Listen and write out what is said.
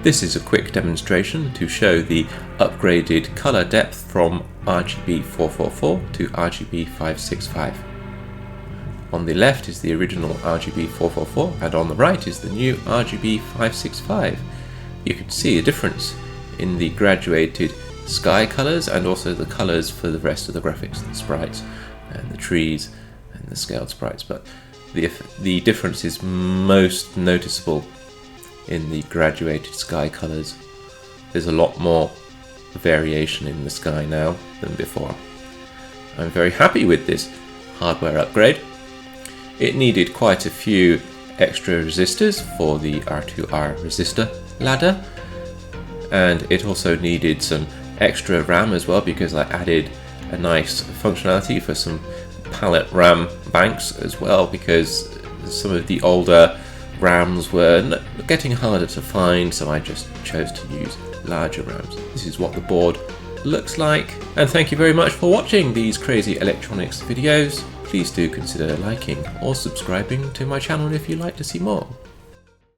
This is a quick demonstration to show the upgraded color depth from RGB444 to RGB565. On the left is the original RGB444 and on the right is the new RGB565. You can see a difference in the graduated sky colors and also the colors for the rest of the graphics, the sprites and the trees and the scaled sprites, but the difference is most noticeable in the graduated sky colors. There's a lot more variation in the sky now than before. I'm very happy with this hardware upgrade. It needed quite a few extra resistors for the R2R resistor ladder, and it also needed some extra RAM as well because I added a nice functionality for some pallet RAM banks as well, because some of the older RAMs were getting harder to find, so I just chose to use larger RAMs. This is what the board looks like, and thank you very much for watching these crazy electronics videos. Please do consider liking or subscribing to my channel if you'd like to see more.